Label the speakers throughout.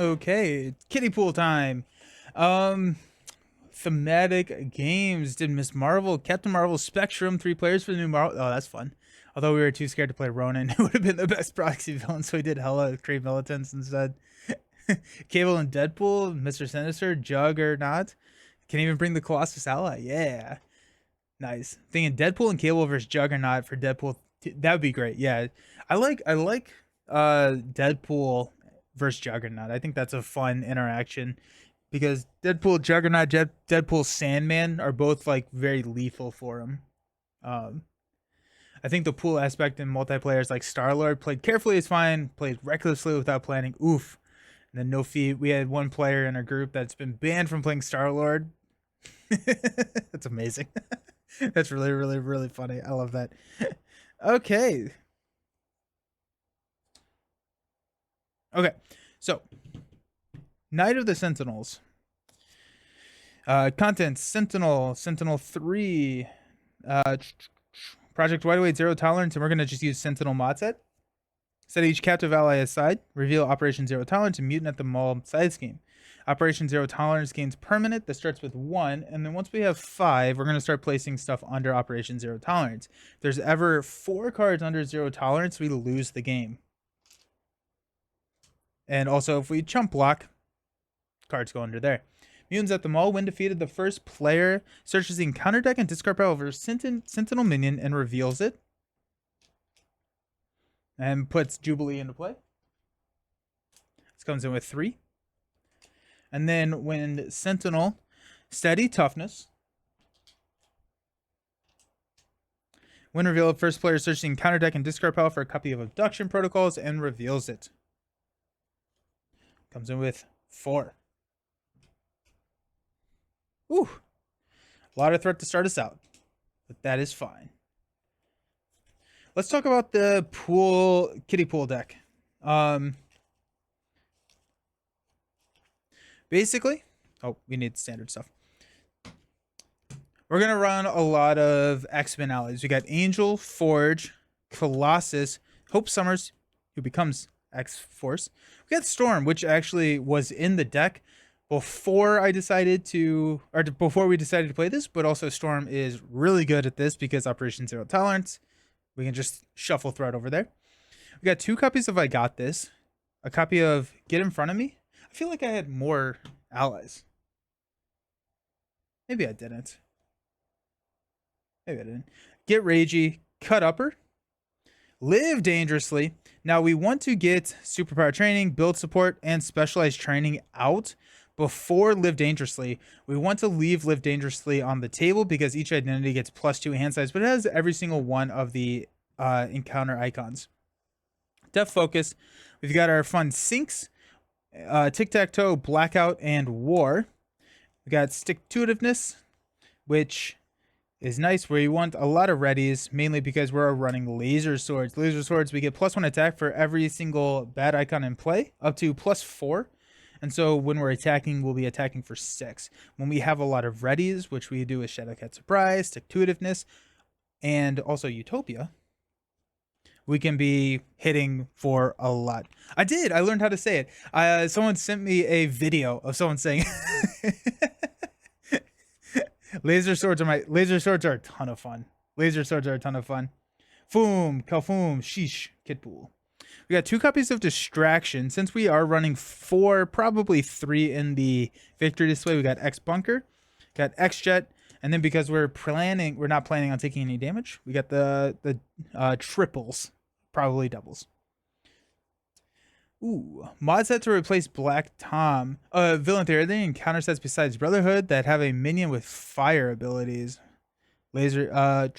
Speaker 1: Okay, kiddie pool time. Um, Thematic games. Did Miss Marvel, Captain Marvel, Spectrum, 3 players for the new Marvel? Oh, that's fun. Although we were too scared to play Ronan, it would have been the best proxy villain, so we did hella Crave Militants instead. Cable and Deadpool, Mr. Sinister, Juggernaut. Can even bring the Colossus Ally. Yeah, nice. Thinking Deadpool and Cable versus Juggernaut for Deadpool. That would be great. Yeah, I like Deadpool versus Juggernaut. I think that's a fun interaction because Deadpool, Juggernaut, Deadpool, Sandman are both like very lethal for him. Um, I think the pool aspect in multiplayer is like Star Lord played carefully is fine, played recklessly without planning. Oof. And then no fee. We had one player in our group that's been banned from playing Star Lord. That's amazing. That's really, really, really funny. I love that. Okay. Okay. So, Night of the Sentinels. Content Sentinel, Sentinel 3, Project Wide Awake, Zero Tolerance, and we're going to just use Sentinel mod set. Set each captive ally aside. Reveal Operation Zero Tolerance and Mutant at the Mall side scheme. Operation Zero Tolerance gains permanent. That starts with 1, and then once we have 5, we're going to start placing stuff under Operation Zero Tolerance. If there's ever 4 cards under Zero Tolerance, we lose the game. And also, if we chump block, cards go under there. Mutants at the Mall. When defeated, the first player searches the encounter deck and discard power over Sentinel minion and reveals it. And puts Jubilee into play. This comes in with 3. And then when Sentinel, Steady Toughness. When revealed, first player searches the encounter deck and discard power for a copy of Abduction Protocols and reveals it. Comes in with 4. Ooh. A lot of threat to start us out. But that is fine. Let's talk about the kiddie pool deck. Basically, we need standard stuff. We're gonna run a lot of X-Men allies. We got Angel, Forge, Colossus, Hope Summers, who becomes X-Force. We got Storm, which actually was in the deck before we decided to play this, but also Storm is really good at this because Operation Zero Tolerance. We can just shuffle threat over there. We got 2 copies of I Got This, a copy of Get in Front of Me. I feel like I had more allies. Maybe I didn't. Get Ragey, Cut Upper, Live Dangerously. Now we want to get Superpower Training, Build Support, and Specialized Training out before Live Dangerously. We want to leave Live Dangerously on the table because each identity gets +2 hand size, but it has every single one of the encounter icons. Depth Focus. We've got our fun Sinks, Tic-Tac-Toe, Blackout, and War. We got Stick-to-Itiveness, which is nice where you want a lot of readies, mainly because we're running Laser Swords. Laser Swords, we get +1 attack for every single bad icon in play, up to +4. And so when we're attacking, we'll be attacking for 6. When we have a lot of readies, which we do with Shadowcat Surprise, Stick-to-Itiveness, and also Utopia, we can be hitting for a lot. I learned how to say it. Someone sent me a video of someone saying Laser swords are a ton of fun. Foom, Kalfoom, Sheesh, Kitpool. We got 2 copies of Distraction. Since we are running 4, probably 3 in the Victory Display, we got X Bunker, got X Jet, and then because we're not planning on taking any damage, we got the triples, probably doubles. Ooh, mod set to replace Black Tom. Villain theory. Are there any encounter sets besides Brotherhood that have a minion with fire abilities? Laser.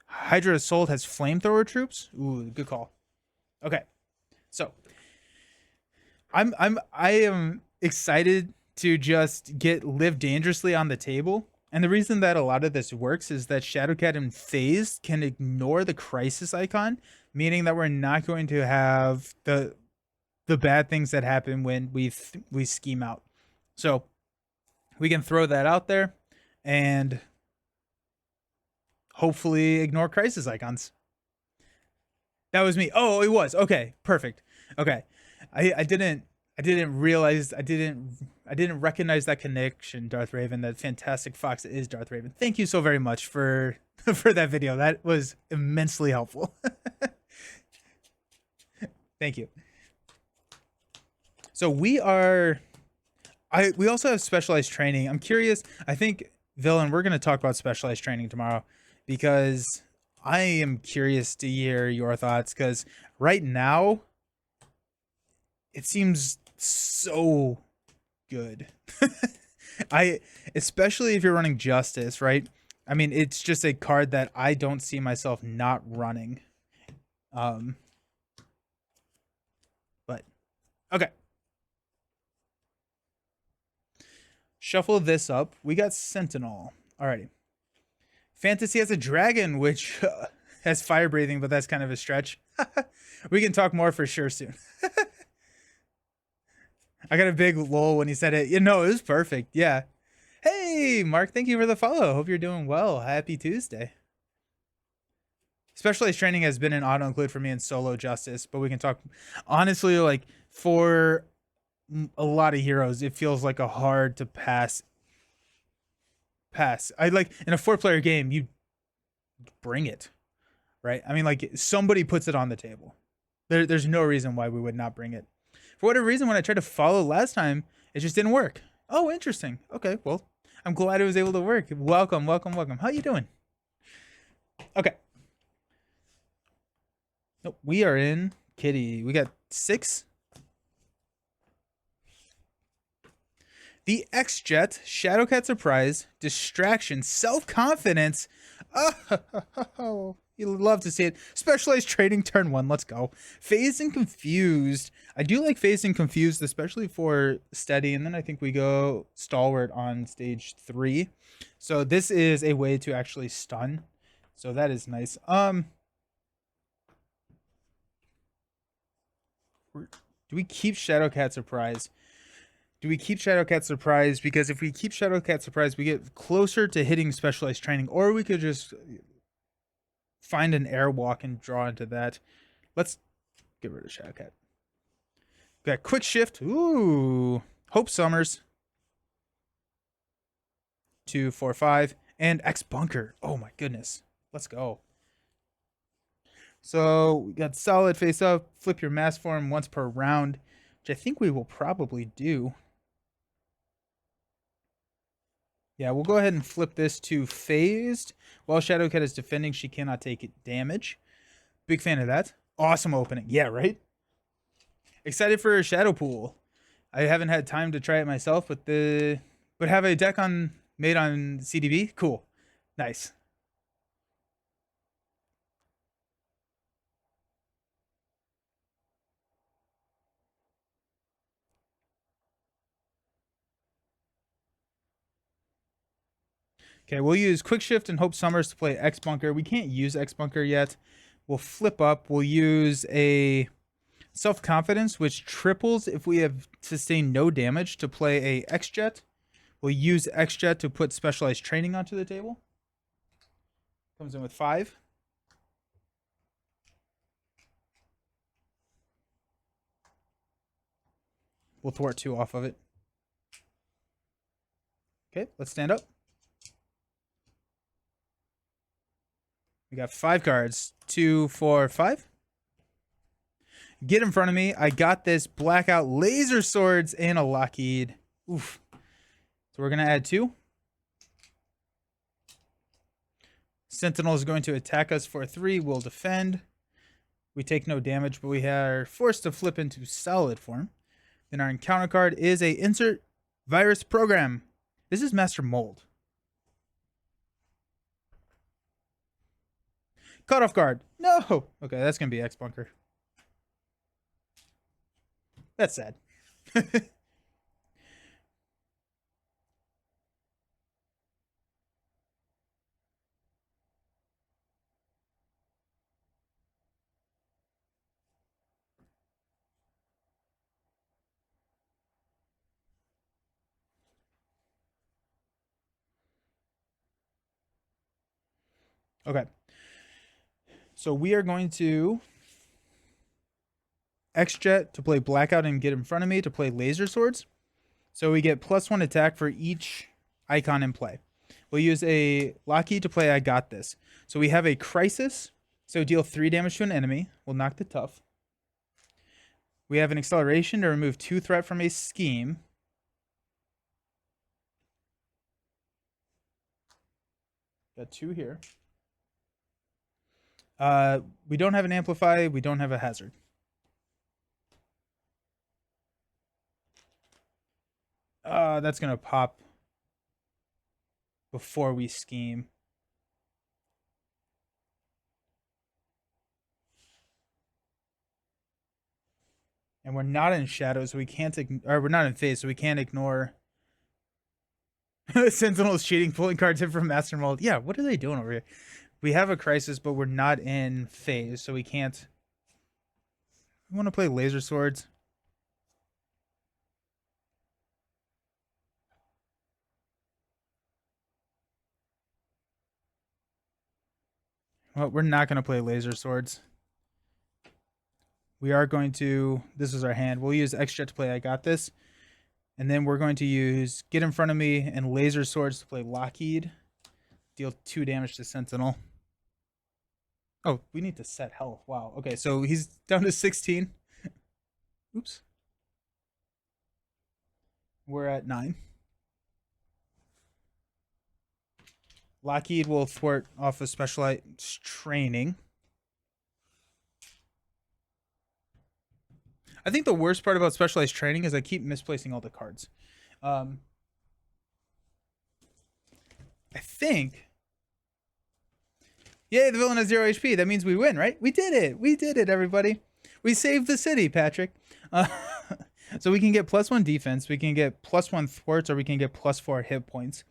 Speaker 1: Hydra Assault has flamethrower troops. Ooh, good call. Okay, so I am excited to just get Live Dangerously on the table. And the reason that a lot of this works is that Shadowcat and Phase can ignore the crisis icon, meaning that we're not going to have the bad things that happen when we scheme out. So we can throw that out there and hopefully ignore crisis icons. That was me. Oh, it was. Okay, perfect. Okay. I didn't I didn't realize I didn't recognize that connection, Darth Raven. That fantastic fox is Darth Raven. Thank you so very much for for that video. That was immensely helpful. Thank you. So we also have specialized training. I'm curious. I think Villain, we're going to talk about specialized training tomorrow because I am curious to hear your thoughts because right now it seems so good. I especially if you're running Justice, right? I mean, it's just a card that I don't see myself not running. Um but okay. Shuffle this up. We got Sentinel. Alrighty. Fantasy has a dragon, which has fire breathing, but that's kind of a stretch. We can talk more for sure soon. I got a big lol when he said it. You know, it was perfect. Yeah. Hey, Mark, thank you for the follow. Hope you're doing well. Happy Tuesday. Specialized training has been an auto include for me in solo Justice, but we can talk honestly, like for a lot of heroes, it feels like a hard to pass. I like in a 4-player game, you bring it, right? I mean, like somebody puts it on the table. There's no reason why we would not bring it. For whatever reason, when I tried to follow last time, it just didn't work. Oh, interesting. Okay, well, I'm glad it was able to work. Welcome, welcome, welcome. How you doing? Okay. Nope, we are in Kitty. We got 6. The X-Jet, Shadowcat Surprise, Distraction, Self-Confidence. Oh, you love to see it. Specialized Trading, turn 1. Let's go. Phased and Confused. I do like Phased and Confused, especially for Steady. And then I think we go Stalwart on stage 3. So this is a way to actually stun. So that is nice. Do we keep Shadowcat Surprise? Do we keep Shadowcat Surprise? Because if we keep Shadowcat Surprise, we get closer to hitting Specialized Training, or we could just find an Airwalk and draw into that. Let's get rid of Shadowcat. Got Quick Shift. Ooh. Hope Summers. 2, 4, 5. And X Bunker. Oh my goodness. Let's go. So we got solid face up. Flip your mass form once per round, which I think we will probably do. Yeah, we'll go ahead and flip this to phased. While Shadowcat is defending, she cannot take damage. Big fan of that. Awesome opening. Yeah, right? Excited for Shadow Pool. I haven't had time to try it myself, but have a deck made on CDB. Cool. Nice. Okay, we'll use Quick Shift and Hope Summers to play X Bunker. We can't use X Bunker yet. We'll flip up. We'll use a Self-Confidence, which triples if we have sustained no damage to play a X-Jet. We'll use X-Jet to put Specialized Training onto the table. Comes in with 5. We'll thwart 2 off of it. Okay, let's stand up. We got 5 cards. 2, 4, 5. Get in front of me. I got this. Blackout, Laser Swords, and a Lockheed. Oof. So we're going to add 2. Sentinel is going to attack us for 3. We'll defend. We take no damage, but we are forced to flip into solid form. Then our encounter card is a Insert Virus Program. This is Master Mold. Cut off guard. No. Okay, that's going to be X Bunker. That's sad. Okay. So we are going to X-Jet to play Blackout and get in front of me to play Laser Swords. So we get +1 attack for each icon in play. We'll use a Lockheed to play I Got This. So we have a Crisis. So deal 3 damage to an enemy. We'll knock the tough. We have an Acceleration to remove 2 threat from a scheme. Got 2 here. We don't have an Amplify. We don't have a Hazard. That's going to pop before we scheme. And we're not in shadow, so we can't or we're not in phase, so we can't ignore Sentinel's cheating, pulling cards in from Master Mold. Yeah, what are they doing over here? We have a Crisis, but we're not in phase, so we can't. We want to play Laser Swords. Well, we're not going to play Laser Swords. We are going to. This is our hand. We'll use X-Jet to play I Got This. And then we're going to use Get in Front of Me and Laser Swords to play Lockheed. Deal 2 damage to Sentinel. Oh, we need to set health. Wow. Okay, so he's down to 16. Oops. We're at 9. Lockheed will thwart off of Specialized Training. I think the worst part about Specialized Training is I keep misplacing all the cards. I think... Yay, the villain has 0 HP. That means we win, right? We did it. We did it, everybody. We saved the city, Patrick. So we can get +1 defense. We can get +1 thwarts, or we can get +4 hit points.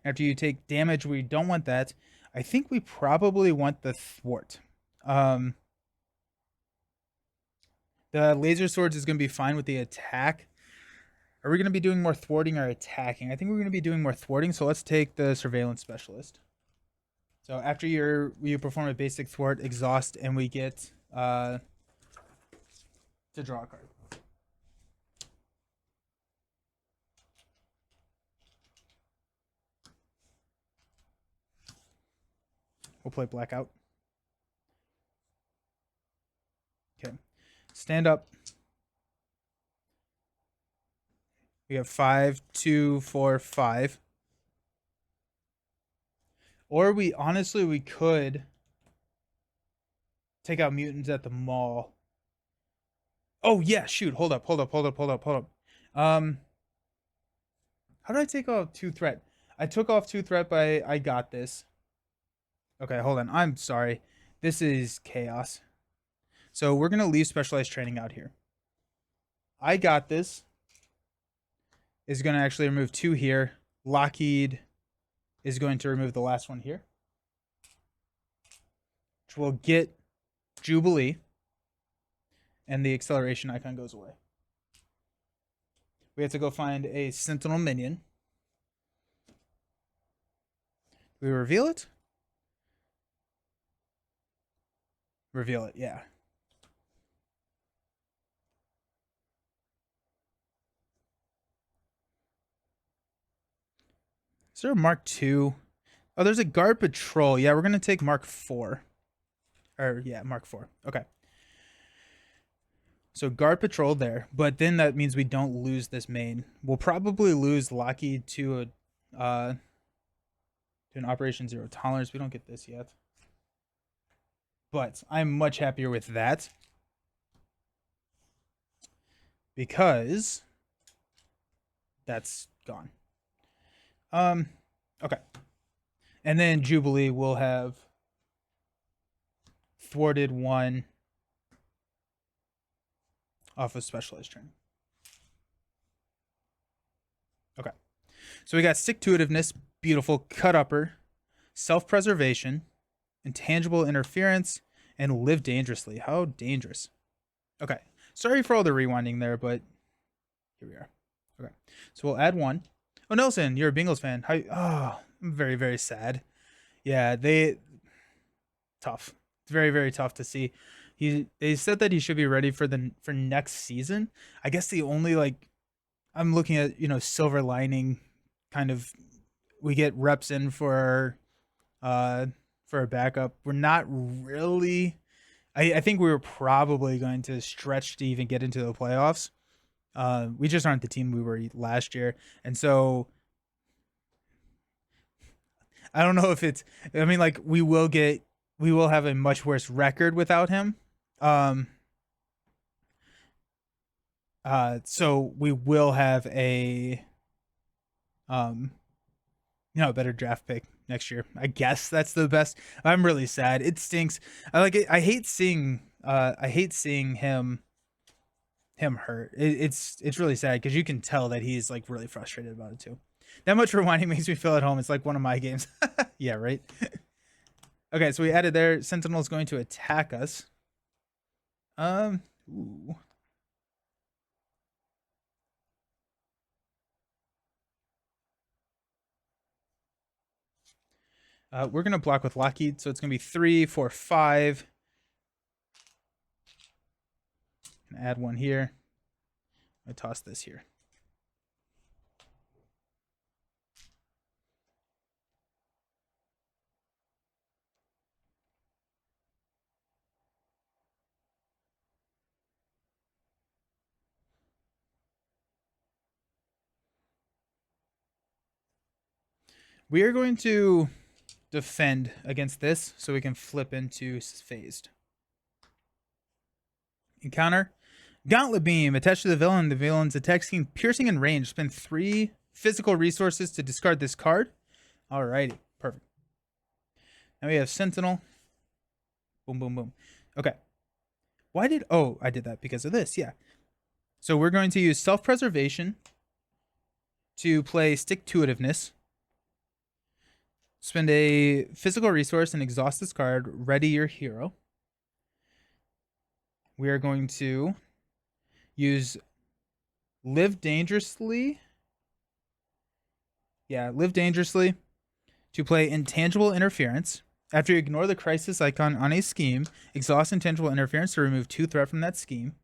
Speaker 1: After you take damage, we don't want that. I think we probably want the thwart. The Laser Swords is going to be fine with the attack. Are we going to be doing more thwarting or attacking? I think we're going to be doing more thwarting, so let's take the Surveillance Specialist. So after you perform a basic thwart, exhaust, and we get to draw a card. We'll play Blackout. Okay. Stand up. We have 5, 2, 4, 5. Or we could take out mutants at the mall. Oh yeah, shoot. Hold up. How did I take off 2 threat? I took off 2 threat by I Got This. Okay, hold on. I'm sorry. This is chaos. So we're gonna leave Specialized Training out here. I Got This is gonna actually remove 2 here. Lockheed is going to remove the last one here, which will get Jubilee, and the acceleration icon goes away. We have to go find a Sentinel minion. Do we reveal it? Reveal it, yeah. Is there a Mark II? Oh, there's a Guard Patrol. Yeah, we're going to take Mark IV. Or, yeah, Mark IV. Okay. So Guard Patrol there. But then that means we don't lose this main. We'll probably lose Lockheed to an Operation Zero Tolerance. We don't get this yet. But I'm much happier with that. Because that's gone. Okay. And then Jubilee will have thwarted 1 off of Specialized Training. Okay. So we got Stick-to-Itiveness, beautiful, Cut Upper, Self-Preservation, Intangible Interference, and Live Dangerously. How dangerous. Okay. Sorry for all the rewinding there, but here we are. Okay. So we'll add 1. Oh, Nelson, you're a Bengals fan. How? Oh, I'm very, very sad. Yeah, tough. It's very, very tough to see. They said that he should be ready for next season. I guess the only like I'm looking at, silver lining kind of, we get reps in uh for a backup. We're not really, I think we were probably going to stretch to even get into the playoffs. We just aren't the team we were last year. And so I don't know if it's, I mean, like, we will have a much worse record without him. Um, so we will have um, a better draft pick next year. I guess that's the best. I'm really sad. It stinks. I like it. I hate seeing him hurt. It's really sad because you can tell that he's like really frustrated about it too. That much rewinding makes me feel at home. It's like one of my games. Yeah, right. Okay, so we added there. Sentinel's going to attack us. Ooh. We're gonna block with Lockheed, so it's gonna be 3, 4, 5. Add one here. I toss this here. We are going to defend against this so we can flip into phased. Encounter. Gauntlet Beam. Attached to the villain. The villain's attack scheme, piercing and range. Spend 3 physical resources to discard this card. Alrighty. Perfect. Now we have Sentinel. Boom, boom, boom. Okay. Why did... Oh, I did that because of this. Yeah. So we're going to use Self-Preservation to play Stick-to-itiveness. Spend a physical resource and exhaust this card. Ready your hero. We are going to use Live Dangerously. Yeah, Live Dangerously to play Intangible Interference. After you ignore the crisis icon on a scheme, exhaust Intangible Interference to remove 2 threat from that scheme.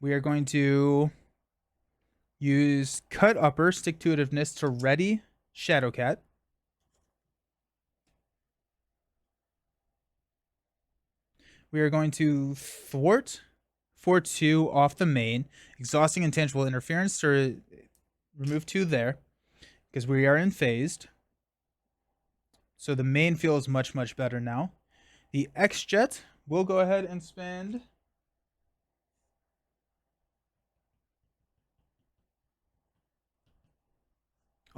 Speaker 1: We are going to use Cut Upper, Stick-to-itiveness to ready Shadowcat. We are going to thwart 4-2 off the main, exhausting Intangible Interference to remove 2 there, because we are in phased. So the main feels much, much better now. The X-Jet will go ahead and spend...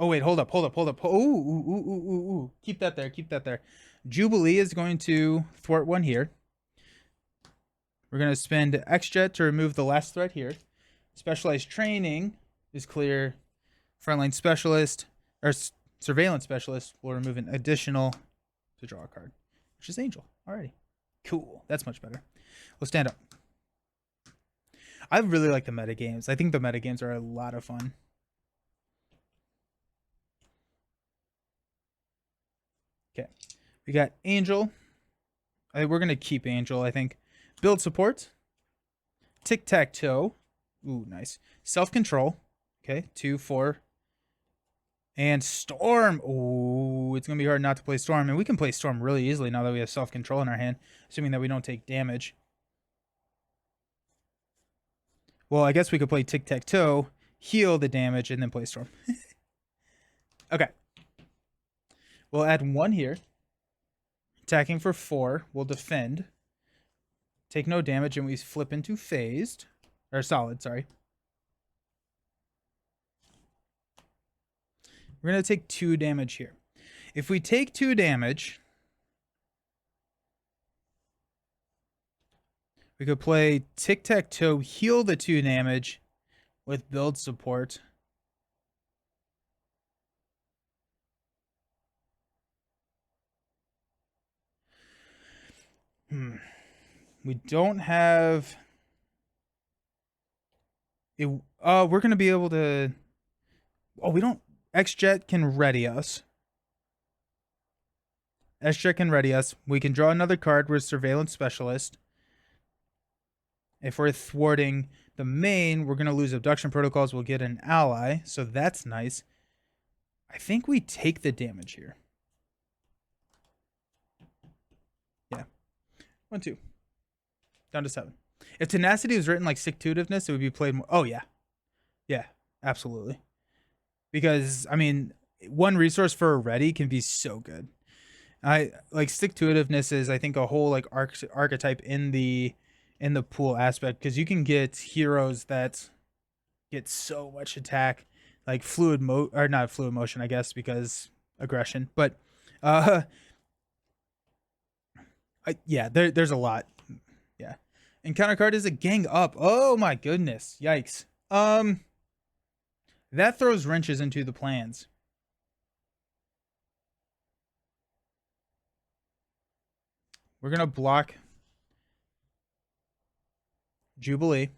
Speaker 1: Oh, wait, hold up. Ooh. Keep that there. Jubilee is going to thwart one here. We're going to spend X-Jet to remove the last threat here. Specialized Training is clear. Frontline Specialist, or Surveillance Specialist, will remove an additional to draw a card, which is Angel. Alrighty. Cool. That's much better. We'll stand up. I really like the meta games. I think the meta games are a lot of fun. Okay. We got Angel. We're going to keep Angel, I think. Build support. Tic-tac-toe. Ooh, nice. Self-control. Okay, 2, 4. And Storm. Ooh, it's going to be hard not to play Storm. And we can play Storm really easily now that we have self-control in our hand, assuming that we don't take damage. Well, I guess we could play Tic-tac-toe, heal the damage, and then play Storm. Okay. We'll add 1 here. Attacking for 4. We'll defend. Take no damage, and we flip into phased. Or solid, sorry. We're going to take 2 damage here. If we take 2 damage, we could play Tic-tac-toe, heal the 2 damage with build support. We don't have... we're going to be able to... Oh, we don't... X-Jet can ready us. S-Check can ready us. We can draw another card. We're Surveillance Specialist. If we're thwarting the main, we're going to lose Abduction Protocols. We'll get an ally, so that's nice. I think we take the damage here. Yeah. 1, 2. Down to 7. If Tenacity was written like Stick-to-Itiveness, it would be played more. Oh, yeah. Yeah, absolutely. Because, I mean, one resource for a ready can be so good. I like Stick-to-Itiveness is, I think, a whole like archetype in the pool aspect, because you can get heroes that get so much attack, like or not fluid motion, I guess, because aggression, but yeah, there's a lot. Yeah. Encounter card is a gang up. Oh my goodness. Yikes. That throws wrenches into the plans. We're gonna block Jubilee.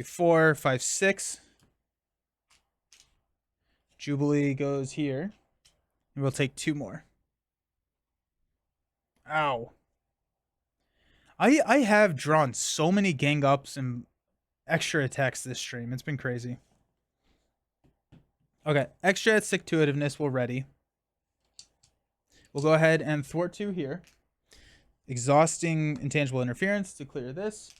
Speaker 1: 4, 5, 6. Jubilee goes here. And we'll take 2 more. Ow. I have drawn so many gang ups and extra attacks this stream. It's been crazy. Okay, extra Stick-to-Itiveness will ready. We'll go ahead and thwart 2 here. Exhausting Intangible Interference to clear this.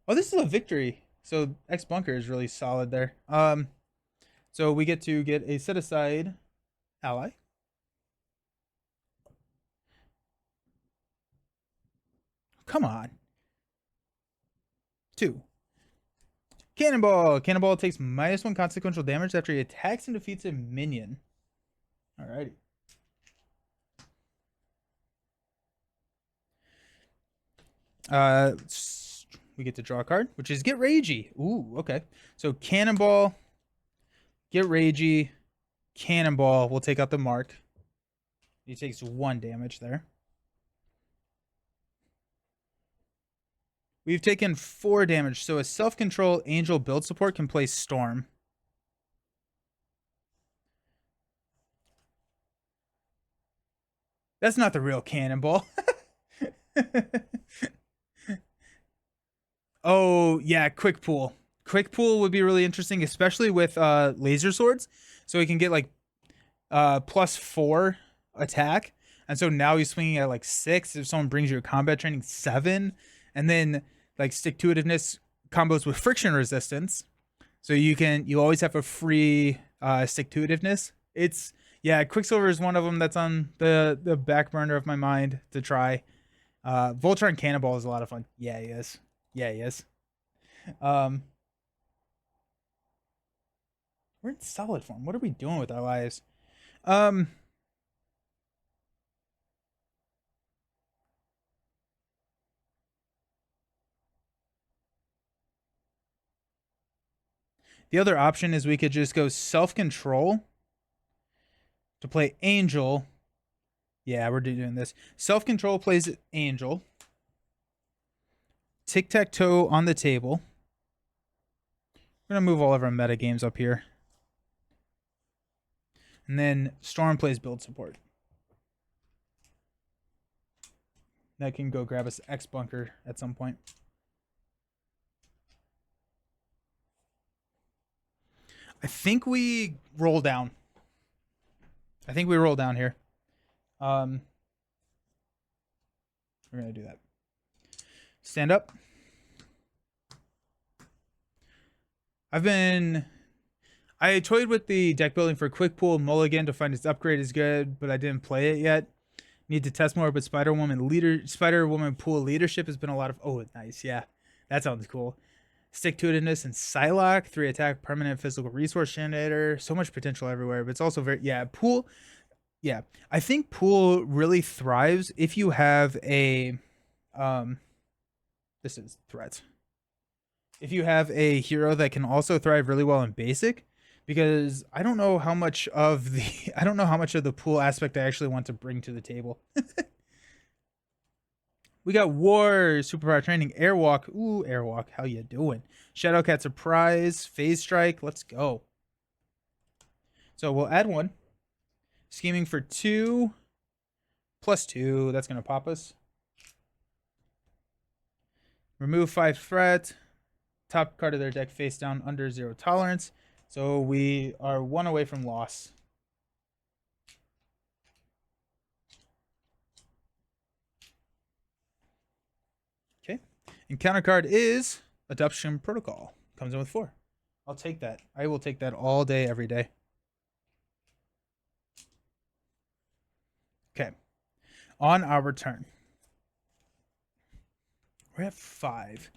Speaker 1: Oh, this is a victory. So X Bunker is really solid there. So we get to get a set aside ally. Come on. 2. Cannonball. Cannonball takes -1 consequential damage after he attacks and defeats a minion. Alrighty. We get to draw a card, which is Get Ragey. Ooh, okay. So Cannonball, Get Ragey, Cannonball will take out the mark. He takes 1 damage there. We've taken 4 damage, so a self-control angel build support can play Storm. That's not the real Cannonball. Oh, yeah, Quick Pool. Quick Pool would be really interesting, especially with laser swords. So he can get like +4 attack. And so now he's swinging at like 6. If someone brings you a combat training, 7. And then like Stick-to-Itiveness combos with friction resistance. So you always have a free Stick-to-Itiveness. Yeah, Quicksilver is one of them that's on the back burner of my mind to try. Voltron Cannonball is a lot of fun. Yeah, he is. Yeah, he is. We're in solid form. What are we doing with our lives? The other option is we could just go self-control to play Angel. Yeah, we're doing this. Self-control plays Angel. Tic-tac-toe on the table. We're going to move all of our meta games up here. And then Storm plays build support. That can go grab us X Bunker at some point. I think we roll down. I think we roll down here. We're going to do that. Stand up. I toyed with the deck building for Quick Pool Mulligan to find its upgrade is good, but I didn't play it yet. Need to test more, but Spider-Woman Pool Leadership has been a lot of... Oh, nice. Yeah, that sounds cool. Stick-to-Itiveness and Psylocke. 3 attack, permanent physical resource generator. So much potential everywhere, but it's also very... Yeah, Pool... Yeah, I think Pool really thrives if you have a... This is threat. If you have a hero that can also thrive really well in basic, because I don't know how much of the pool aspect I actually want to bring to the table. We got War, Superpower Training, Airwalk. Ooh, Airwalk, how you doing? Shadowcat Surprise, Phase Strike, let's go. So we'll add 1. Scheming for 2. +2. That's going to pop us. Remove 5 threat. Top card of their deck face down under 0 tolerance. So we are 1 away from loss. Okay. And counter card is Adoption Protocol. Comes in with 4. I'll take that. I will take that all day, every day. Okay. On our turn. We're at 5.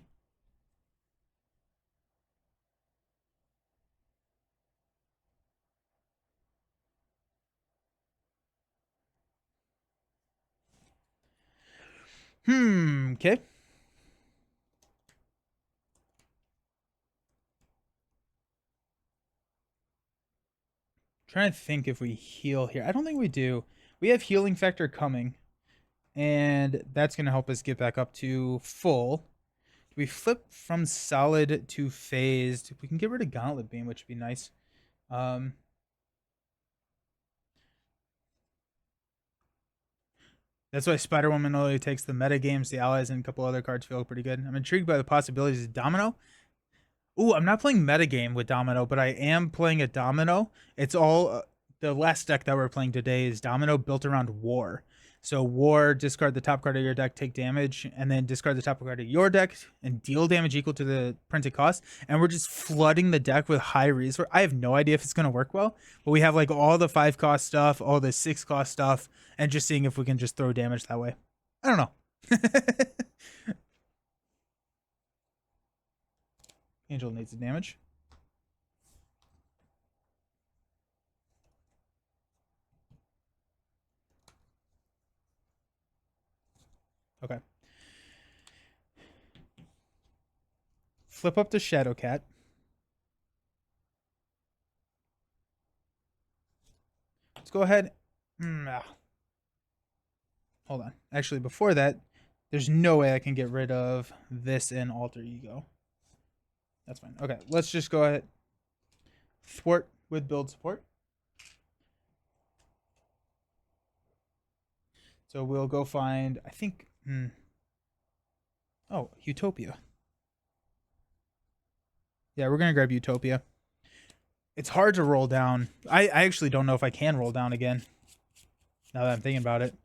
Speaker 1: Okay. Trying to think if we heal here. I don't think we do. We have Healing Factor coming, and that's going to help us get back up to full. We flip from solid to phased. We can get rid of Gauntlet Beam, which would be nice. That's why Spider-Woman only takes the meta games, the allies, and a couple other cards feel pretty good. I'm intrigued by the possibilities of Domino. Ooh, I'm not playing metagame with Domino, but I am playing a Domino. It's all the last deck that we're playing today is Domino built around War. So War, discard the top card of your deck, take damage, and then discard the top card of your deck and deal damage equal to the printed cost. And we're just flooding the deck with high resource. I have no idea if it's going to work well, but we have like all the 5 cost stuff, all the 6 cost stuff, and just seeing if we can just throw damage that way. I don't know. Angel needs the damage. Okay. Flip up to Shadowcat. Let's go ahead. Hold on. Actually, before that, there's no way I can get rid of this in Alter Ego. That's fine. Okay, let's just go ahead. Thwart with build support. So we'll go find, I think, oh, Utopia. Yeah, we're going to grab Utopia. It's hard to roll down. I actually don't know if I can roll down again, now that I'm thinking about it.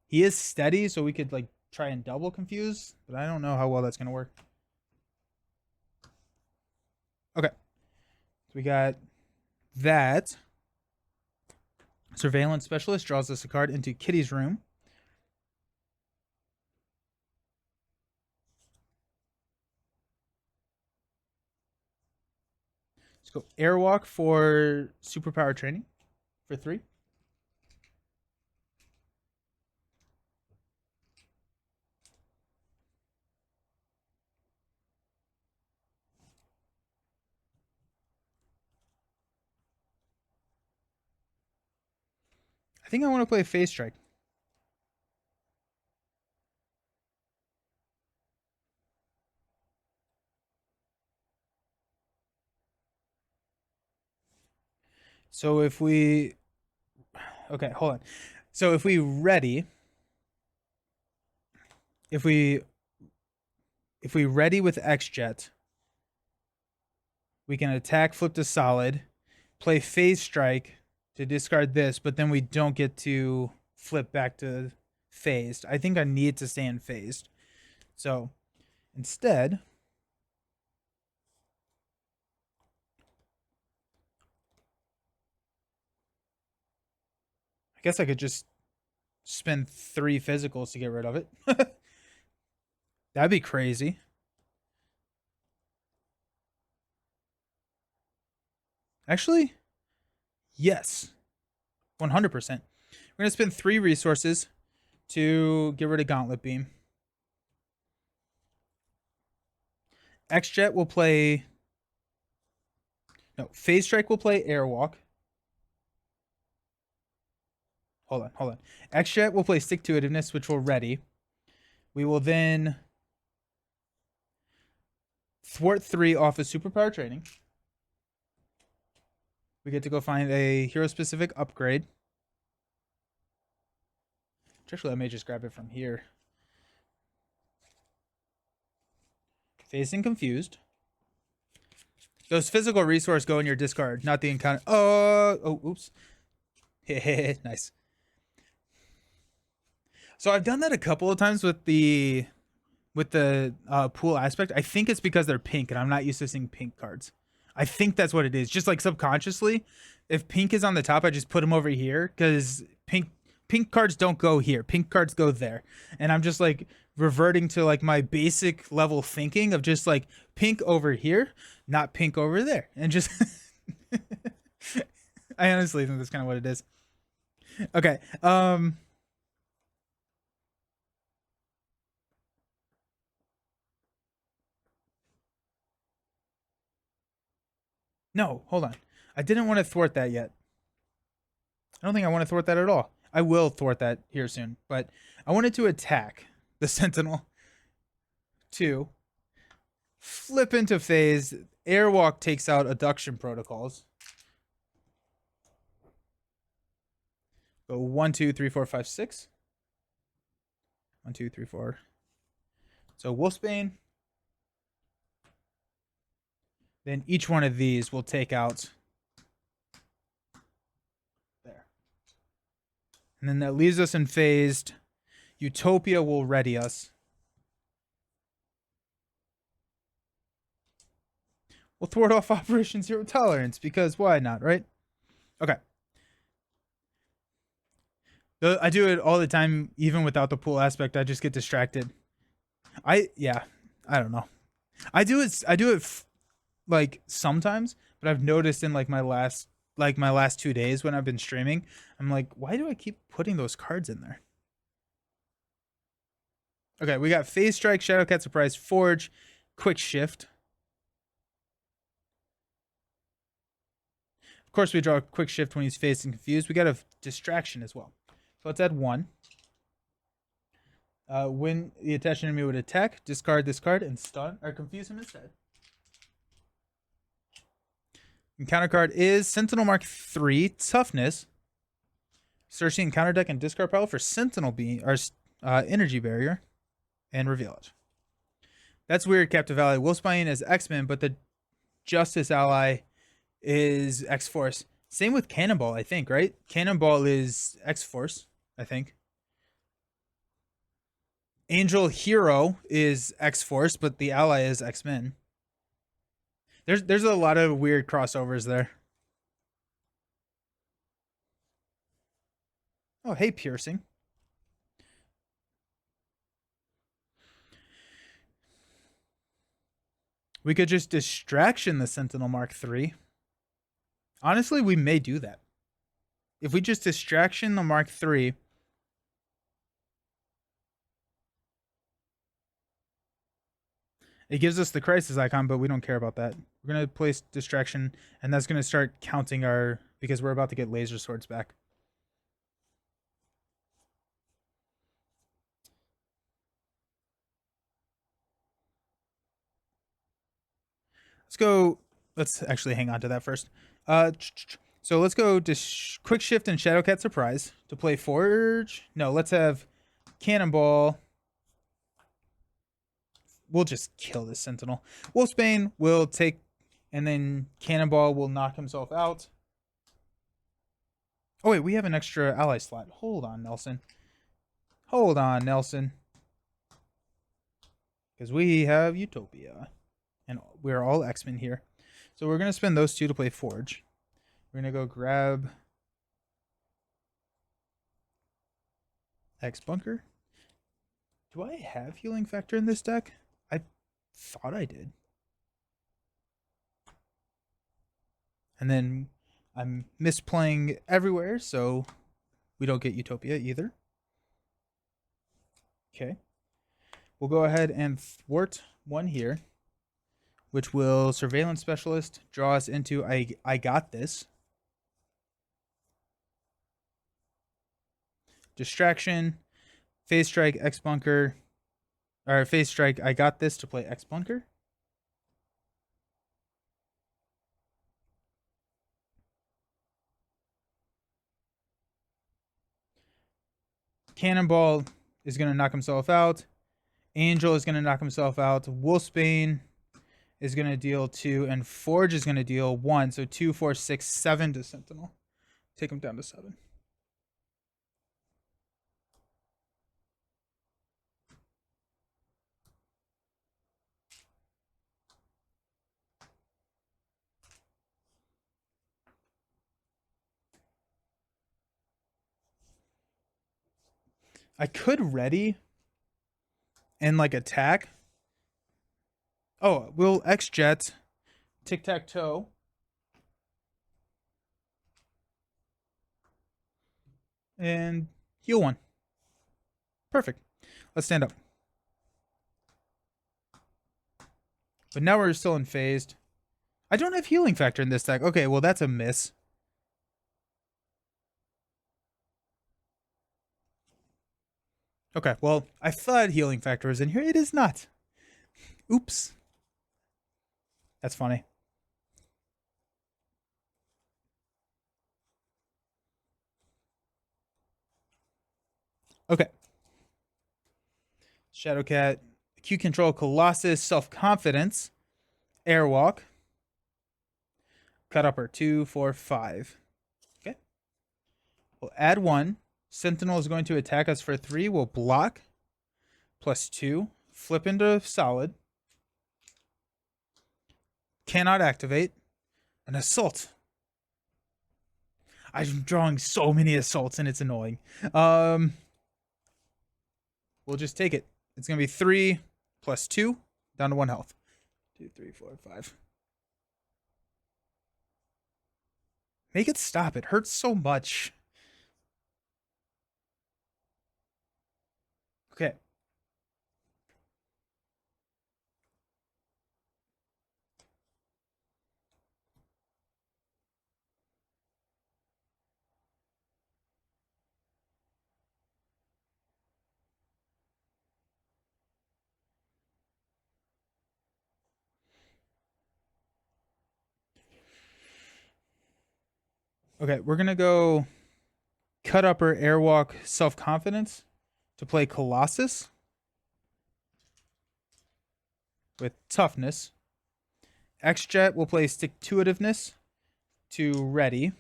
Speaker 1: He is steady, so we could like try and double confuse, but I don't know how well that's going to work. Okay. So we got that. Surveillance Specialist draws us a card into Kitty's room. Let's go Airwalk for Superpower Training for 3. I think I want to play Phase Strike. So if we... Okay, hold on. So if we ready... If we ready with X-Jet, we can attack, flip to solid, play Phase Strike to discard this, but then we don't get to flip back to phased. I think I need to stay in phased. So instead, I guess I could just spend 3 physicals to get rid of it. That'd be crazy. Actually, yes. 100%. We're going to spend 3 resources to get rid of Gauntlet Beam. X-Jet will play... No, Phase Strike will play Airwalk. Hold on. X-Jet will play Stick-to-Itiveness, which will ready. We will then thwart 3 off of Superpower Training. We get to go find a hero-specific upgrade. Actually, I may just grab it from here. Phased and confused. Those physical resource go in your discard, not the encounter. Oh, oops. Nice. So I've done that a couple of times with the pool aspect. I think it's because they're pink and I'm not used to seeing pink cards. I think that's what it is. Just like subconsciously, if pink is on the top, I just put them over here because pink cards don't go here. Pink cards go there. And I'm just like reverting to like my basic level thinking of just like pink over here, not pink over there. And just I honestly think that's kind of what it is. Okay. No, hold on. I didn't want to thwart that yet. I don't think I want to thwart that at all. I will thwart that here soon, but I wanted to attack the Sentinel. 2. Flip into phase. Airwalk takes out Adduction Protocols. Go 1, 2, 3, 4, 5, 6. 1, 2, 3, 4. So Wolfsbane. Then each one of these will take out there. And then that leaves us in phased. Utopia will ready us. We'll thwart off Operation Zero Tolerance because why not, right? Okay. I do it all the time, even without the pool aspect. I just get distracted. I don't know. I do it like sometimes, but I've noticed in like my last 2 days when I've been streaming, I'm like, why do I keep putting those cards in there? Okay, we got Phase Strike, Shadowcat Surprise, Forge, Quick Shift. Of course, we draw a Quick Shift when he's phased and confused. We got a Distraction as well. So let's add 1. When the attached enemy would attack, discard this card and stun or confuse him instead. Encounter card is Sentinel Mark 3, Toughness. Searching encounter deck and discard pile for Sentinel Beam or Energy Barrier, and reveal it. That's weird, Captive Ally. Wolfsbane is X-Men, but the Justice Ally is X-Force. Same with Cannonball, I think, right? Cannonball is X-Force, I think. Angel Hero is X-Force, but the ally is X-Men. There's a lot of weird crossovers there. Oh, hey, Piercing. We could just Distraction the Sentinel Mark 3. Honestly, we may do that. If we just Distraction the Mark 3, it gives us the Crisis icon, but we don't care about that. We're going to place Distraction, and that's going to start counting our... because we're about to get Laser Swords back. Let's go... let's actually hang on to that first. So let's go Quick Shift and Shadowcat Surprise to play Forge. No, let's have Cannonball. We'll just kill this Sentinel. Wolfsbane will take, and then Cannonball will knock himself out. Oh wait, we have an extra ally slot. Hold on, Nelson. Hold on, Nelson. Because we have Utopia. And we're all X-Men here. So we're going to spend those 2 to play Forge. We're going to go grab X Bunker. Do I have Healing Factor in this deck? I thought I did. And then I'm misplaying everywhere, so we don't get Utopia either. Okay. We'll go ahead and thwart 1 here, which will Surveillance Specialist draw us into I got this. Distraction, Phase Strike, X Bunker, or Phase Strike, I got this to play X Bunker. Cannonball is going to knock himself out. Angel is going to knock himself out. Wolfsbane is going to deal 2. And Forge is going to deal 1. So 2, 4, 6, 7 to Sentinel. Take him down to 7. I could ready and like attack. Oh, we'll X-Jet, Tic-Tac-Toe. And heal 1. Perfect. Let's stand up. But now we're still unfazed. I don't have healing factor in this deck. Okay, well that's a miss. Okay, well, I thought healing factor was in here. It is not. Oops. That's funny. Okay. Shadowcat, Q Control, Colossus, Self-Confidence, Airwalk, Cut Upper, 2, 4, 5. Okay. We'll add 1. Sentinel is going to attack us for 3. We'll block. +2. Flip into solid. Cannot activate. An assault. I'm drawing so many assaults and it's annoying. We'll just take it. It's going to be 3 +2 down to 1 health. 2, 3, 4, 5. Make it stop. It hurts so much. Okay. Okay, we're going to go Cut Upper, Airwalk, Self-Confidence to play Colossus with Toughness. X-Jet will play Stick-to-Itiveness to Ready.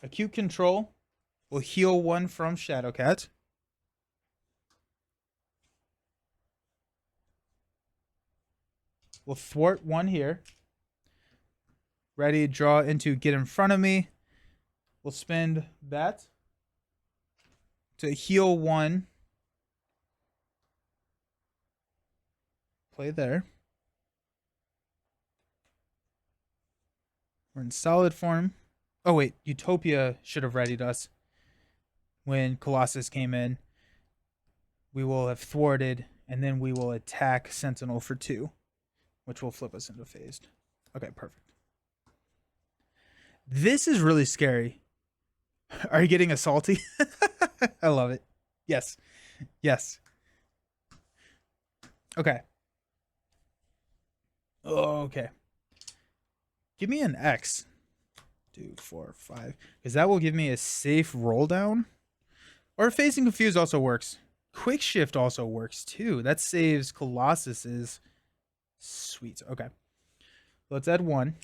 Speaker 1: Acute Control will heal 1 from Shadowcat. We'll thwart 1 here. Ready, draw into Get in Front of Me. We'll spend that to heal 1. Play there. We're in solid form. Oh, wait. Utopia should have readied us when Colossus came in. We will have thwarted, and then we will attack Sentinel for 2, which will flip us into phased. Okay, perfect. This is really scary. Are you getting a salty? I love it. Yes. Yes. Okay. Okay. Give me an X. 2, 4, 5. Because that will give me a safe roll down. Or Phasing Confuse also works. Quick Shift also works too. That saves Colossus's. Sweet. Okay. Let's add 1.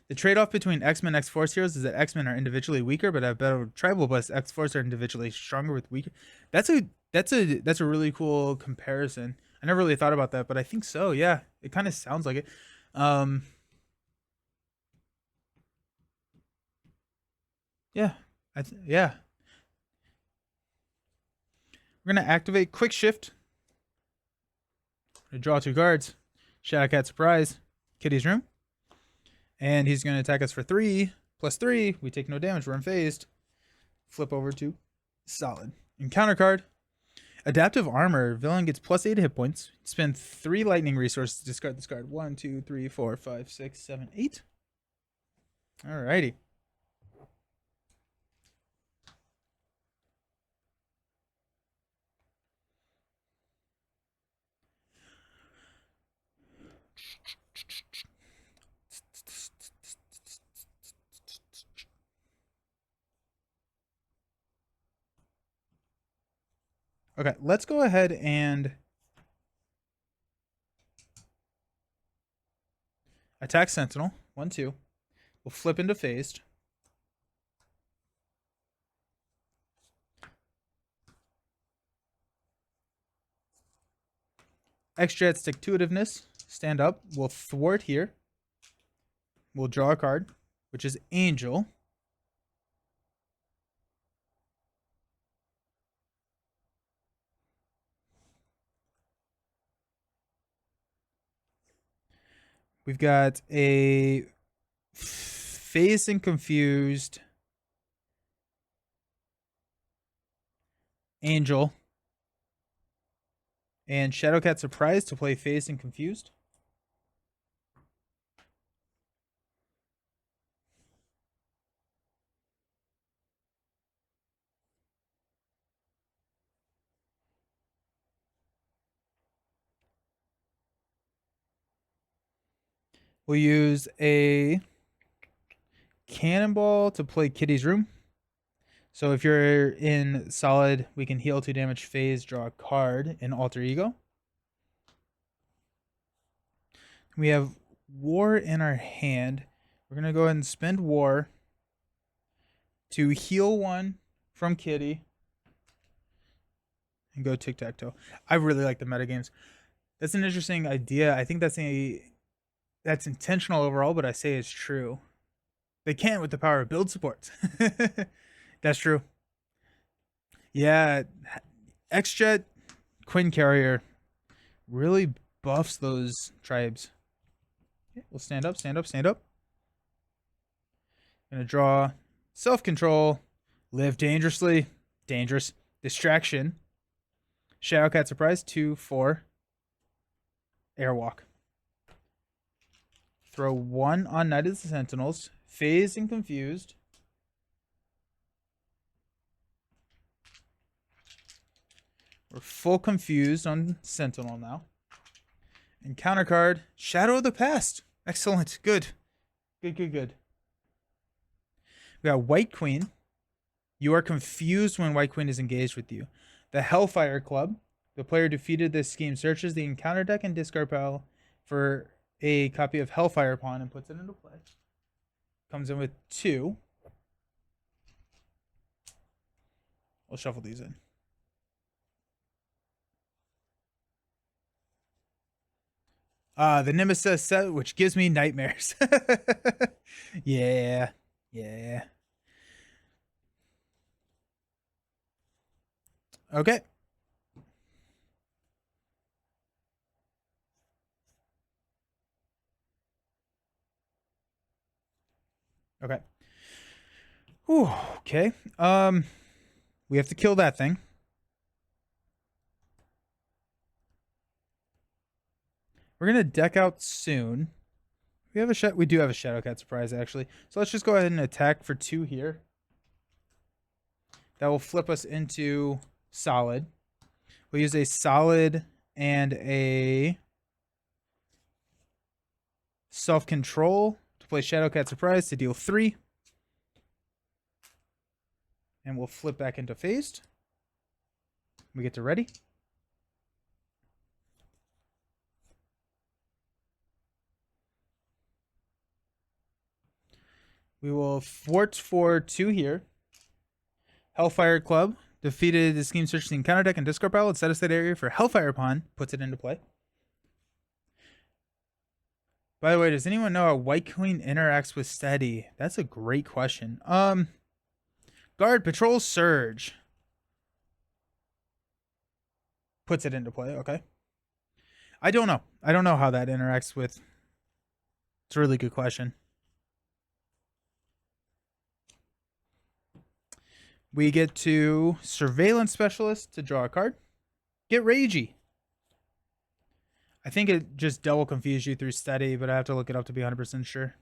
Speaker 1: The trade-off between X-Men and X-Force heroes is that X-Men are individually weaker, but have better tribal buffs. X-Force are individually stronger with weaker. That's a really cool comparison. I never really thought about that, but I think so. Yeah, it kind of sounds like it. Yeah, yeah. We're gonna activate Quick Shift. Draw 2 cards. Shadowcat Surprise. Kitty's Room. And he's going to attack us for 3. +3. We take no damage. We're unfazed. Flip over to solid. Encounter card. Adaptive Armor. Villain gets +8 hit points. Spend 3 lightning resources to discard this card. 1, 2, 3, 4, 5, 6, 7, 8. Alrighty. Okay, let's go ahead and attack Sentinel. 1-2. We'll flip into phased. X-Jet Stick-to-itiveness. Stand up. We'll thwart here. We'll draw a card, which is Angel. We've got a Phased and Confused Angel and Shadowcat Surprise to play Phased and Confused. We'll use a Cannonball to play Kitty's Room. So if you're in solid, we can heal 2 damage phase, draw a card in Alter Ego. We have War in our hand. We're going to go ahead and spend War to heal 1 from Kitty and go tic-tac-toe. I really like the metagames. That's an interesting idea. I think that's intentional overall, but I say it's true. They can't with the power of build support. That's true. Yeah, X-Jet Quinn Carrier really buffs those tribes. Okay, we'll stand up, stand up, stand up. Gonna draw Self-Control, Live Dangerously, Dangerous, Distraction, Shadowcat Surprise, 2/4, Airwalk. Throw 1 on Knight of the Sentinels, Phased and Confused. We're full confused on Sentinel now. And counter card, Shadow of the Past. Excellent. Good. Good, good, good. We got White Queen. You are confused when White Queen is engaged with you. The Hellfire Club. The player defeated this scheme searches the encounter deck and discard pile for a copy of Hellfire Pawn and puts it into play. Comes in with 2. We'll shuffle these in. The Nemesis set, which gives me nightmares. Yeah. Yeah. Okay. Okay. Whew, okay. We have to kill that thing. We're gonna deck out soon. We do have a Shadowcat Surprise actually. So let's just go ahead and attack for 2 here. That will flip us into solid. We'll use a solid and a Self-Control to play Shadowcat Surprise to deal 3. And we'll flip back into phased. We get to ready. We will thwart for 2 here. Hellfire Club defeated the scheme search the encounter deck and discard pile and set aside area for Hellfire Pawn. Puts it into play. By the way, does anyone know how White Queen interacts with Steady? That's a great question. Guard Patrol Surge. Puts it into play, okay. I don't know. I don't know how that interacts with... It's a really good question. We get to Surveillance Specialist to draw a card. Get Ragey. I think it just double confused you through Steady, but I have to look it up to be 100% sure.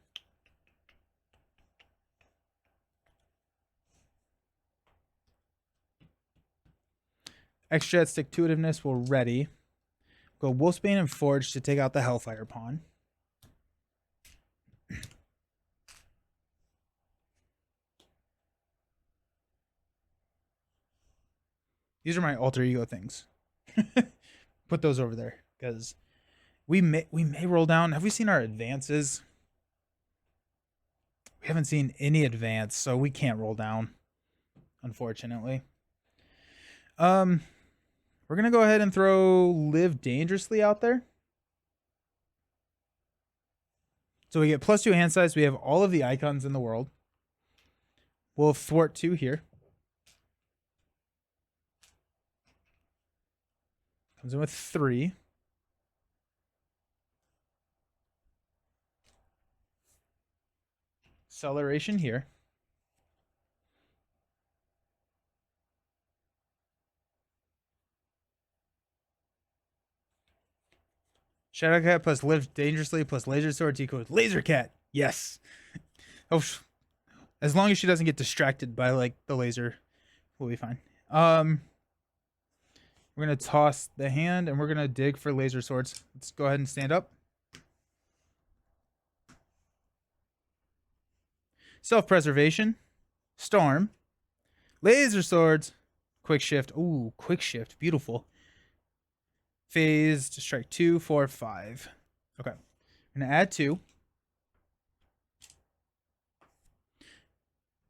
Speaker 1: X-Jet Stick-to-itiveness will ready. Go Wolfsbane and Forge to take out the Hellfire Pawn. These are my alter ego things. Put those over there because we may roll down. Have we seen our advances? We haven't seen any advance, so we can't roll down, unfortunately. We're gonna go ahead and throw Live Dangerously out there. So we get +2 hand size. We have all of the icons in the world. We'll thwart 2 here. Comes in with 3. Acceleration here. Shadowcat plus Live Dangerously plus Laser Sword equals Lasercat. Yes. Oh, as long as she doesn't get distracted by like the laser, we'll be fine. We're gonna toss the hand and we're gonna dig for laser swords. Let's go ahead and stand up. Self-preservation, storm, laser swords, quick shift. Ooh, quick shift, beautiful. Phased strike 2, 4, 5. Okay, I'm gonna add 2.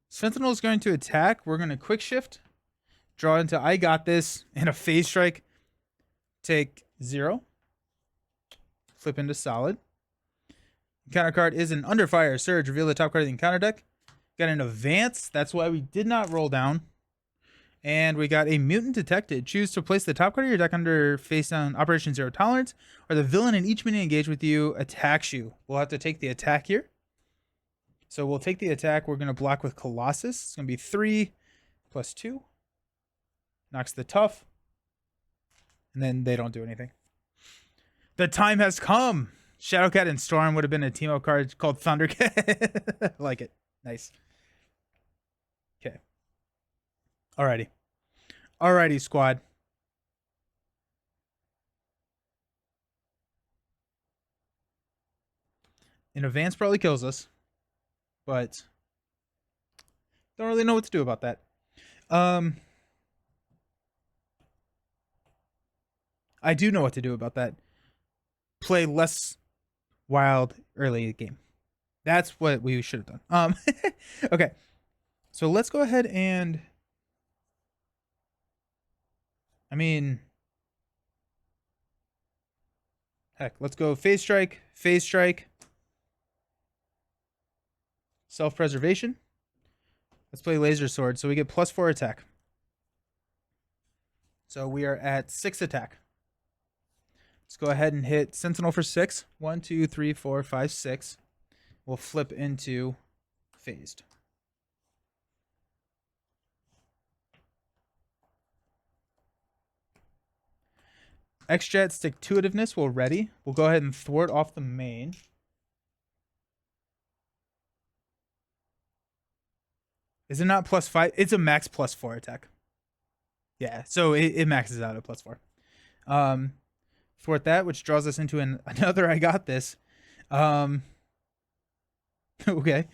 Speaker 1: Sentinel is going to attack. We're gonna quick shift, draw into I got this, and a phase strike. Take 0. Flip into solid. Counter card is an Under Fire Surge. Reveal the top card of the encounter deck. Got an advance. That's why we did not roll down. And we got a Mutant Detected. Choose to place the top card of your deck under face down Operation Zero Tolerance, or the villain in each minion engaged with you attacks you. We'll have to take the attack here. So we'll take the attack. We're going to block with Colossus. It's going to be 3 plus 2. Knocks the tough. And then they don't do anything. The time has come. Shadowcat and Storm would have been a team up card called Thundercat. I like it. Nice. Okay. Alrighty, squad. In advance probably kills us, but don't really know what to do about that. I do know what to do about that. Play less wild early game. That's what we should have done. Okay. So let's go ahead and heck, let's go phase strike, self-preservation. Let's play laser sword, so we get +4 attack. So we are at 6 attack. Let's go ahead and hit Sentinel for 6. 1, 2, 3, 4, 5, 6. We'll flip into phased. X-Jet Stick-to-itiveness will ready. We'll go ahead and thwart off the main. Is it not +5? It's a max +4 attack. Yeah, so it maxes out at +4. Thwart that, which draws us into another I got this. Okay.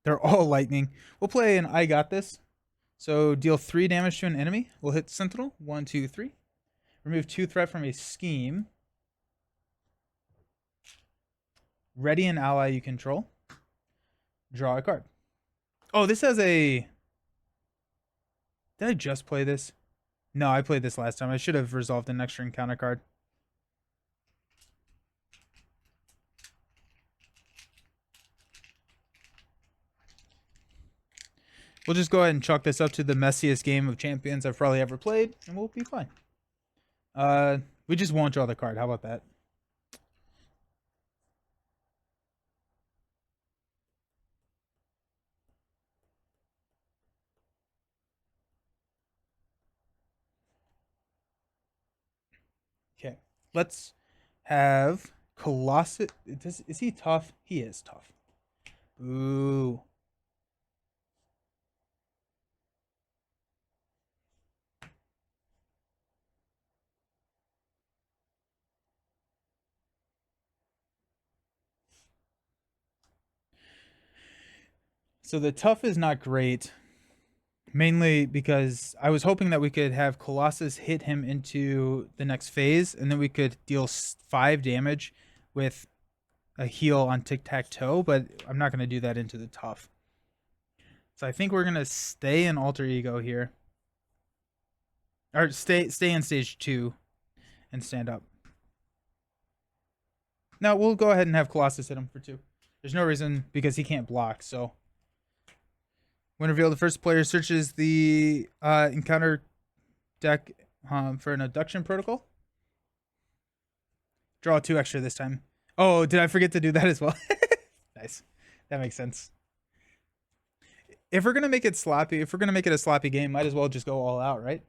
Speaker 1: They're all lightning. We'll play an I got this. So deal 3 damage to an enemy. We'll hit Sentinel. 1, 2, 3. Remove 2 threat from a scheme. Ready an ally you control. Draw a card. Oh, this has a... Did I just play this? No, I played this last time. I should have resolved an extra encounter card. We'll just go ahead and chalk this up to the messiest game of Champions I've probably ever played, and we'll be fine. We just won't draw the card. How about that? Okay, let's have Colossus. Is he tough? He is tough. Ooh. So the tough is not great, mainly because I was hoping that we could have Colossus hit him into the next phase, and then we could deal 5 damage with a heal on tic-tac-toe, but I'm not going to do that into the tough. So I think we're going to stay in Alter Ego here. Or stay in stage 2 and stand up. No, we'll go ahead and have Colossus hit him for 2. There's no reason, because he can't block, so. When revealed, the first player searches the encounter deck for an abduction protocol. Draw 2 extra this time. Oh, did I forget to do that as well? Nice. That makes sense. If we're going to make it sloppy, if we're going to make it a sloppy game, might as well just go all out, right?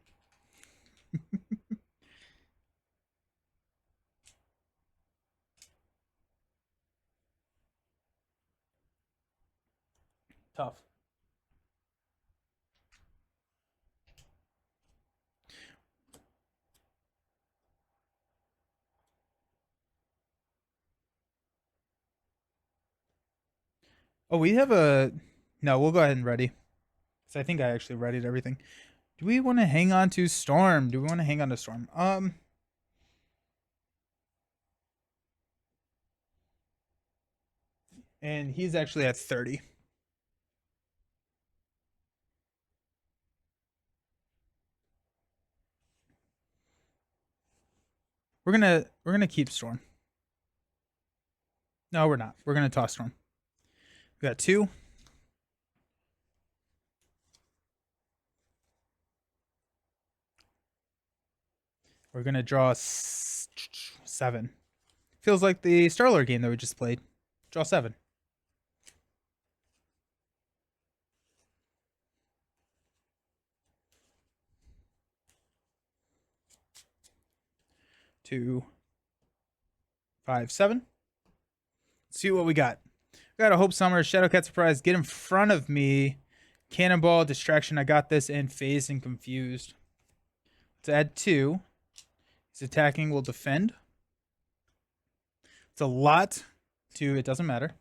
Speaker 1: Tough. Oh, we have a... No, we'll go ahead and ready. Because I think I actually readied everything. Do we want to hang on to Storm? Do we want to hang on to Storm? And he's actually at 30. We're gonna keep Storm. No, we're not. We're gonna toss Storm. We got 2. We're gonna draw 7. Feels like the Starlord game that we just played. Draw 7. Two, 5, 7. Let's see what we got. We got a Hope Summer, Shadowcat Surprise, get in front of me, Cannonball, Distraction, I got this, and Phased and Confused. Let's add 2. He's attacking, will defend. It's a lot to, it doesn't matter.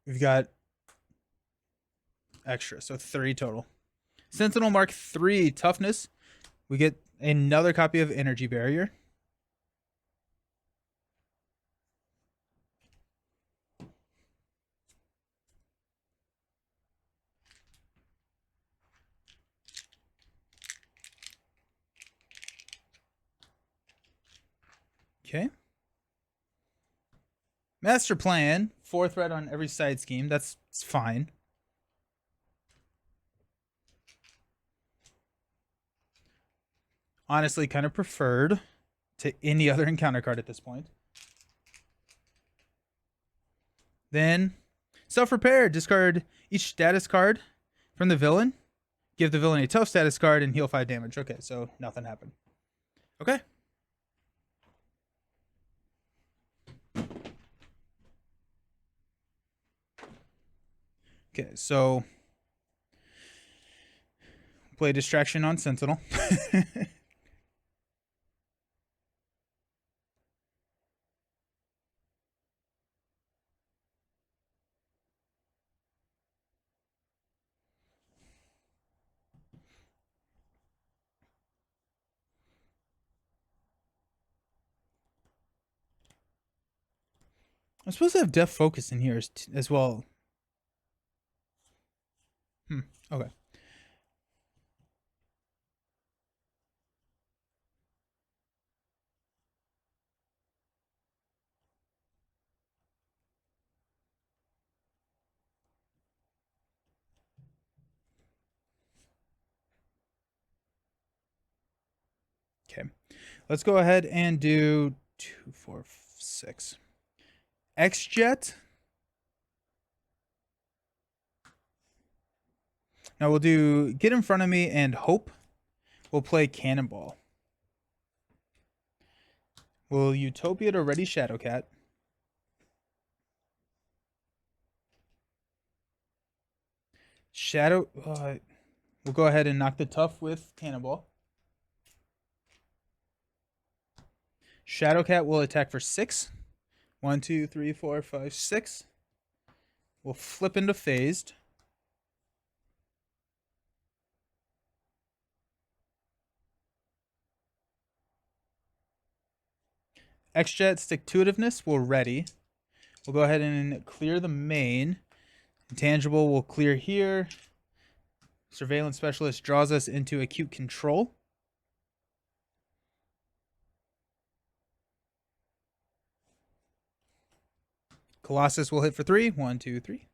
Speaker 1: We've got extra, so 3 total. Sentinel Mark 3, Toughness. We get another copy of Energy Barrier. Okay. Master Plan, 4 threat on every side scheme. That's fine. Honestly, kind of preferred to any other encounter card at this point. Then, self-repair. Discard each status card from the villain. Give the villain a tough status card and heal 5 damage. Okay, so nothing happened. Okay. Okay, so play Distraction on Sentinel. I'm supposed to have Death Focus in here as well. Okay. Okay. Let's go ahead and do 2, 4, 6. X-Jet. Now we'll do Get in Front of Me and Hope. We'll play Cannonball. We'll Utopia to ready Shadowcat. We'll go ahead and knock the tough with Cannonball. Shadowcat will attack for 6. 1, 2, 3, 4, 5, 6. We'll flip into phased. X-Jet Stick-to-itiveness will ready. We'll go ahead and clear the main. Intangible will clear here. Surveillance Specialist draws us into acute control. Colossus will hit for 3. 1, 2, 3.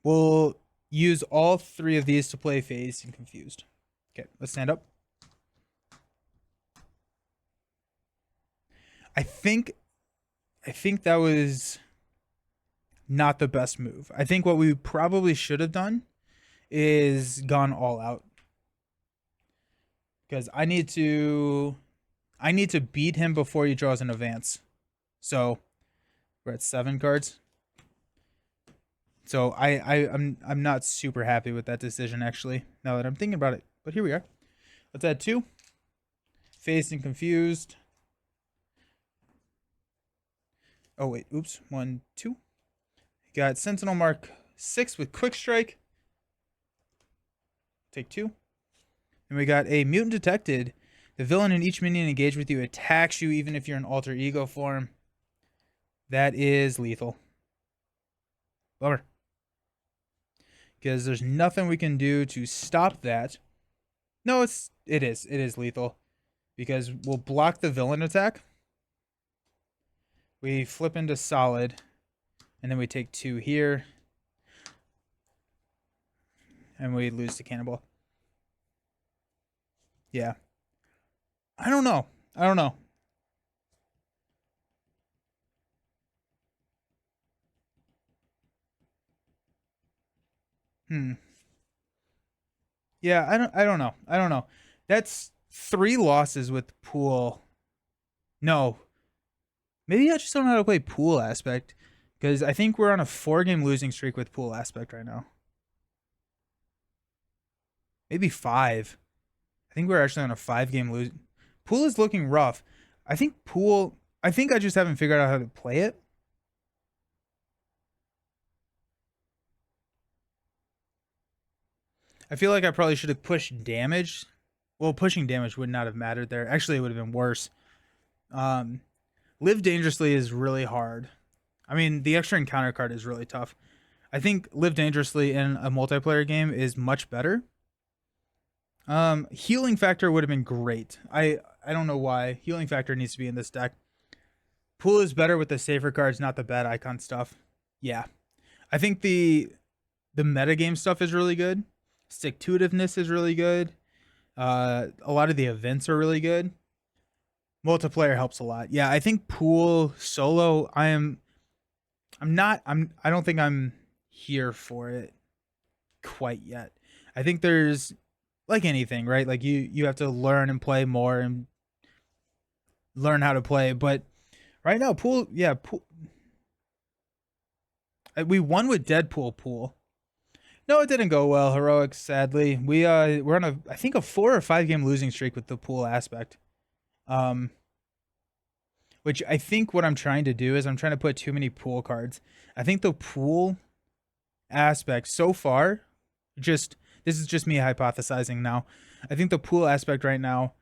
Speaker 1: We'll use all 3 of these to play phased and confused. Okay, let's stand up. I think that was not the best move. I think what we probably should have done is gone all out. Because I need to beat him before he draws an advance. So we're at 7 cards. So I'm not super happy with that decision actually, now that I'm thinking about it. But here we are. Let's add 2. Phased and confused. Oh wait, oops. 1, 2. Got Sentinel Mark 6 with Quick Strike. Take 2. And we got a Mutant Detected. The villain in each minion engaged with you attacks you even if you're in alter ego form. That is lethal. Bummer. Because there's nothing we can do to stop that. No, it is lethal. Because we'll block the villain attack. We flip into solid. And then we take 2 here. And we lose to Cannonball. Yeah. I don't know. Yeah, I don't know. That's 3 losses with pool. No. Maybe I just don't know how to play pool aspect. Because I think we're on a 4-game losing streak with pool aspect right now. Maybe 5. I think we're actually on a 5-game losing. Pool is looking rough. I think I just haven't figured out how to play it. I feel like I probably should have pushed damage. Well, pushing damage would not have mattered there. Actually, it would have been worse. Live Dangerously is really hard. I mean, the extra encounter card is really tough. I think Live Dangerously in a multiplayer game is much better. Healing Factor would have been great. I don't know why. Healing Factor needs to be in this deck. Pool is better with the safer cards, not the bad icon stuff. Yeah. I think the metagame stuff is really good. Stick-to-itiveness is really good. A lot of the events are really good. Multiplayer helps a lot. Yeah, I think pool solo, I don't think I'm here for it quite yet. I think there's, like anything, right? Like you have to learn and play more and learn how to play. But right now, pool. We won with Deadpool pool. No, it didn't go well. Heroics, sadly. We're on I think a 4 or 5 game losing streak with the pool aspect. Which I think what I'm trying to do is I'm trying to put too many pool cards. I think the pool aspect so far, this is just me hypothesizing now. I think the pool aspect right now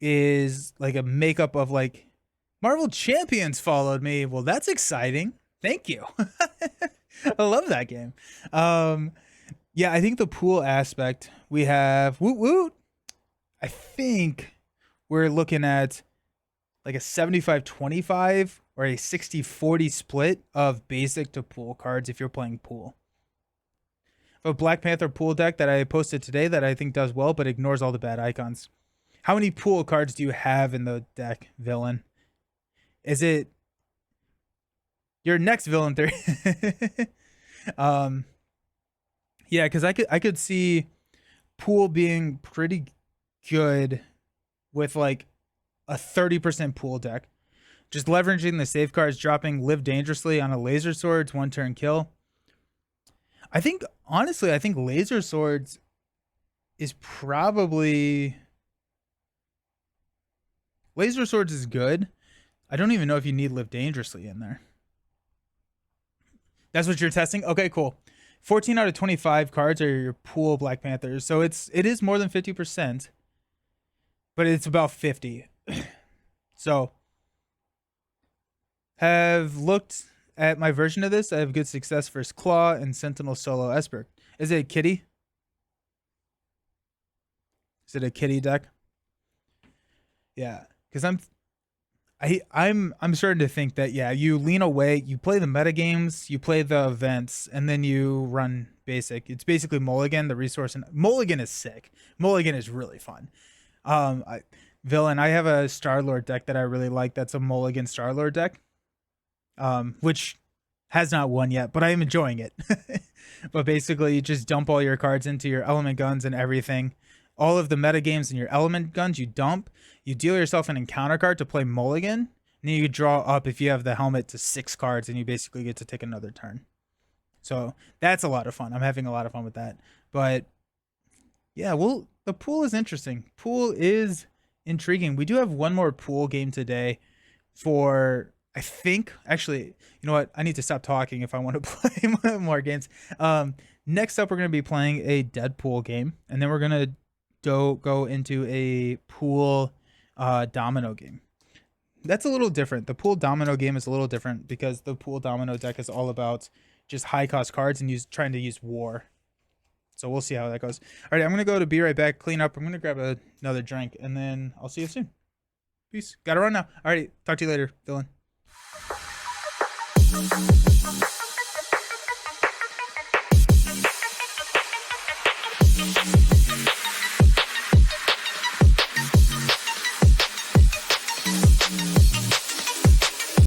Speaker 1: is like a makeup of like Marvel Champions followed me. Well, that's exciting. Thank you. I love that game. Yeah, I think the pool aspect we have woot woot. I think we're looking at like a 75-25 or a 60-40 split of basic to pool cards if you're playing pool. A Black Panther pool deck that I posted today that I think does well but ignores all the bad icons. How many pool cards do you have in the deck, villain? Is it your next villain theory? Yeah, because I could see pool being pretty good with like a 30% pool deck. Just leveraging the safeguards, dropping live dangerously on a laser swords, 1-turn kill. I think, honestly, I think laser swords is probably... Laser swords is good. I don't even know if you need live dangerously in there. That's what you're testing? Okay, cool. 14 out of 25 cards are your pool Black Panthers. So it is more than 50%, but it's about 50. So have looked at my version of this. I have good success versus Claw and Sentinel Solo Esper. Is it a kitty? Is it a kitty deck? Yeah, because I'm starting to think that, yeah, you lean away, you play the meta games, you play the events, and then you run basic. It's basically Mulligan, the resource, and Mulligan is sick. Mulligan is really fun. Villain, I have a Star-Lord deck that I really like. That's a Mulligan Star-Lord deck, which has not won yet, but I am enjoying it. But basically, you just dump all your cards into your element guns and everything. All of the meta games and your element guns you dump. You deal yourself an encounter card to play Mulligan. And then you draw up, if you have the helmet, to 6 cards, and you basically get to take another turn. So that's a lot of fun. I'm having a lot of fun with that. But yeah, well, the pool is interesting. Pool is intriguing. We do have one more pool game today for, I think, actually, you know what? I need to stop talking if I want to play more games. Next up, we're going to be playing a Deadpool game, and then we're going to go into a pool domino game. That's a little different. The pool domino game is a little different because the pool domino deck is all about just high cost cards and trying to use war. So we'll see how that goes. All right, I'm gonna go to be right back, clean up. I'm gonna grab another drink, and then I'll see you soon. Peace. Gotta run now. All right, talk to you later, villain.